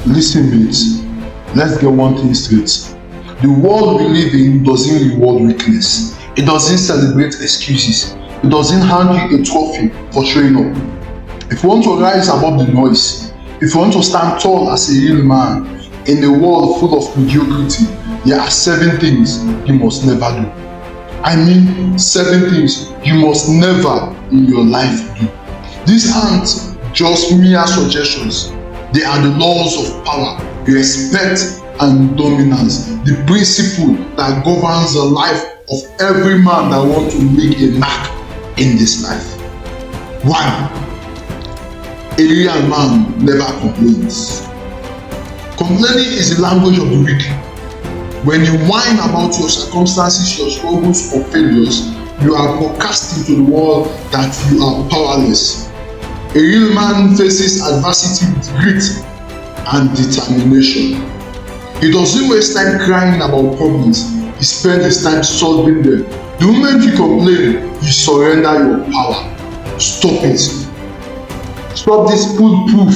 Listen, mates. Let's get one thing straight. The world we live in doesn't reward weakness. It doesn't celebrate excuses. It doesn't hand you a trophy for showing up. If you want to rise above the noise, if you want to stand tall as a real man in a world full of mediocrity, there are 7 things you must never do. I mean 7 things you must never in your life do. These aren't just mere suggestions. They are the laws of power, respect, and dominance. The principle that governs the life of every man that wants to make a mark in this life. 1. A real man never complains. Complaining is the language of the weak. When you whine about your circumstances, your struggles, or failures, you are broadcasting to the world that you are powerless. A real man faces adversity with grit and determination. He doesn't waste time crying about problems. He spends his time solving them. The moment you complain, you surrender your power. Stop it. Stop this foolproof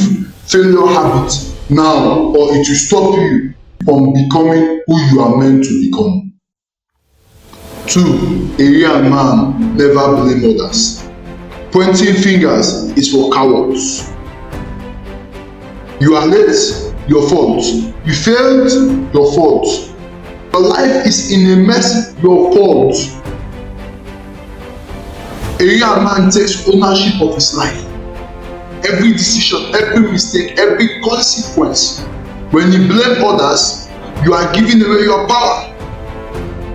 failure habit now, or it will stop you from becoming who you are meant to become. 2. A real man never blames others. Pointing fingers is for cowards. You are late, your fault. You failed, your fault. Your life is in a mess, your fault. A real man takes ownership of his life. Every decision, every mistake, every consequence. When you blame others, you are giving away your power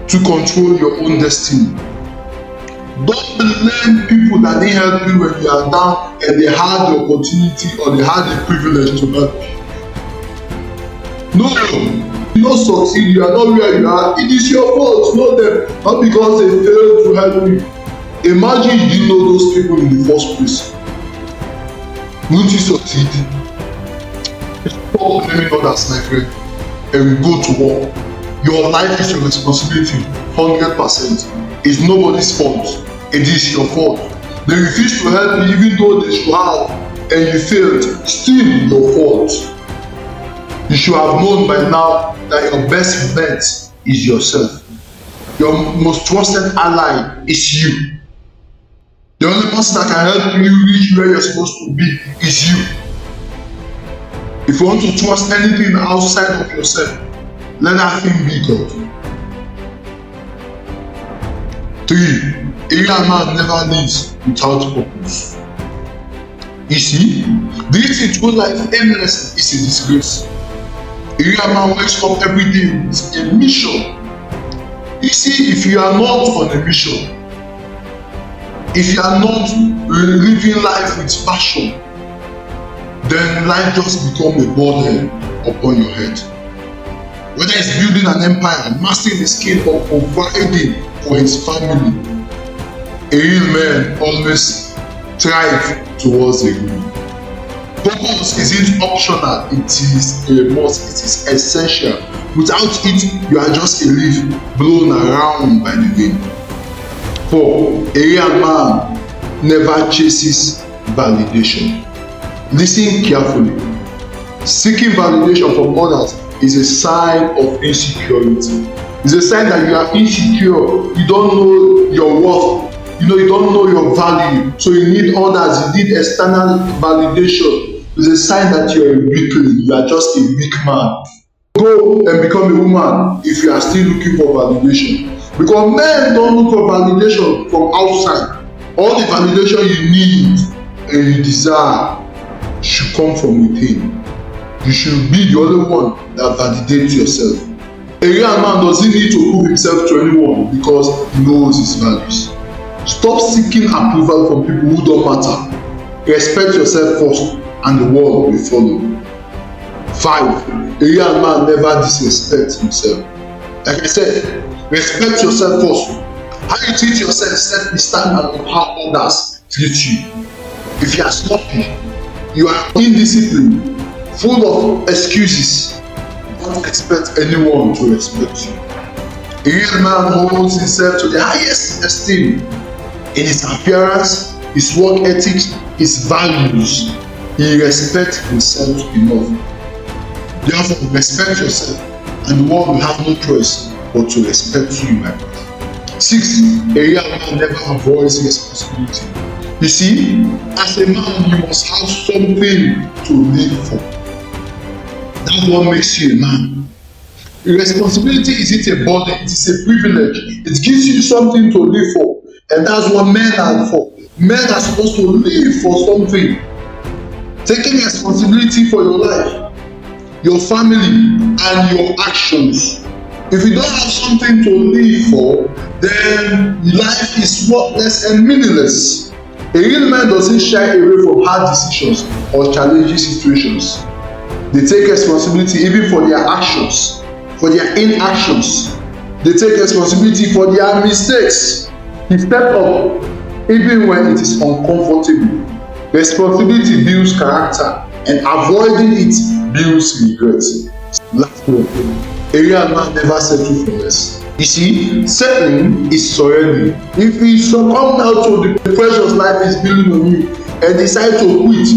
to control your own destiny. Don't blame people that didn't help you when you are down and they had the opportunity or they had the privilege to help you. No, you don't succeed, you are not where you are. It is your fault, not them, not because they failed to help you. Imagine you didn't know those people in the first place. Won't you succeed? Stop blaming others, my friend, and go to work. Your life is your responsibility, 100%. It's nobody's fault. It is your fault. They refuse to help you even though they should have, and you failed. Still your fault. You should have known by now that your best bet is yourself. Your most trusted ally is you. The only person that can help you reach where you're supposed to be is you. If you want to trust anything outside of yourself, let that thing be God. 3. A real man never lives without purpose. You see, living through life aimlessly is a disgrace. A real man wakes up every day with a mission. You see, if you are not on a mission, if you are not living life with passion, then life just becomes a burden upon your head. Whether it's building an empire, mastering the skill, or providing for his family, a real man always strives towards a goal. Purpose isn't optional, it is a must, it is essential. Without it, you are just a leaf blown around by the wind. 4. A real man never chases validation. Listen carefully. Seeking validation from others is a sign of insecurity. It's a sign that you are insecure. You don't know your worth. You don't know your value. So you need others. You need external validation. It's a sign that you are a weakling. You are just a weak man. Go and become a woman if you are still looking for validation. Because men don't look for validation from outside. All the validation you need and you desire should come from within. You should be the only one that validates yourself. A real man doesn't need to prove himself to anyone because he knows his values. Stop seeking approval from people who don't matter. Respect yourself first and the world will follow. 5. A real man never disrespects himself. Like I said, respect yourself first. How you treat yourself set the standard of how others treat you. If you are sloppy, you are indisciplined, full of excuses, don't expect anyone to respect you. A real man holds himself to the highest esteem in his appearance, his work ethics, his values. He respects himself enough. Therefore, respect yourself, and the world will have no choice but to respect you, my brother. 6. A real man never avoids responsibility. You see, as a man, you must have something to live for. That's what makes you a man. Responsibility isn't a burden, it is a privilege. It gives you something to live for, and that's what men are for. Men are supposed to live for something. Taking responsibility for your life, your family, and your actions. If you don't have something to live for, then life is worthless and meaningless. A real man doesn't shy away from hard decisions or challenging situations. They take responsibility even for their actions, for their inactions. They take responsibility for their mistakes. He stepped up even when it is uncomfortable. Responsibility builds character, and avoiding it builds regret. Last one, a real man never settles for less. You see, settling is surrendering. If you succumb now to the precious life is building on you and decide to quit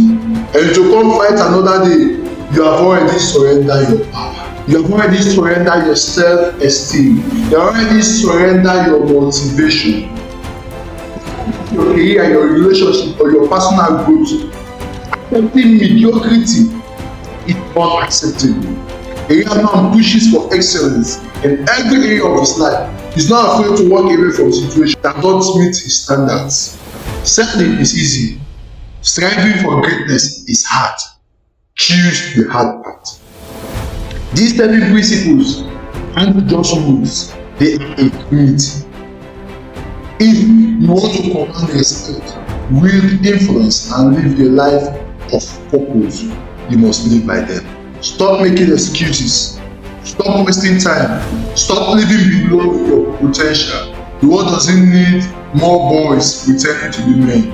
and to come fight another day, you have already surrendered your power. You have already surrendered your self-esteem. You have already surrendered your motivation. Your career, your relationship, or your personal growth. Accepting mediocrity is not acceptable. A real man pushes for excellence in every area of his life. He's not afraid to walk away from situations that don't meet his standards. Settling is easy. Striving for greatness is hard. Choose the hard path. These 7 principles aren't just rules, they are a unity. If you want to command respect, wield influence, and live a life of purpose, you must live by them. Stop making excuses. Stop wasting time. Stop living below your potential. The world doesn't need more boys pretending to be men.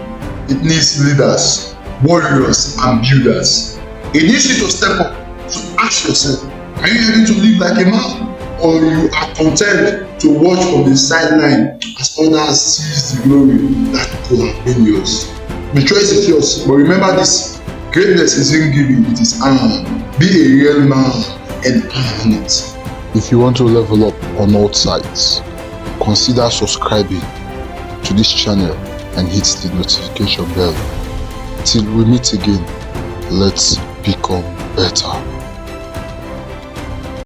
It needs leaders, warriors, and builders. It needs you to step up, to ask yourself, are you ready to live like a man? Or you are content to watch from the sideline as others seize the glory that could have been yours? The choice is yours, but remember this, greatness isn't given, it is earned. Be a real man and earn it. If you want to level up on all sides, consider subscribing to this channel and hit the notification bell. Till we meet again, let's become better.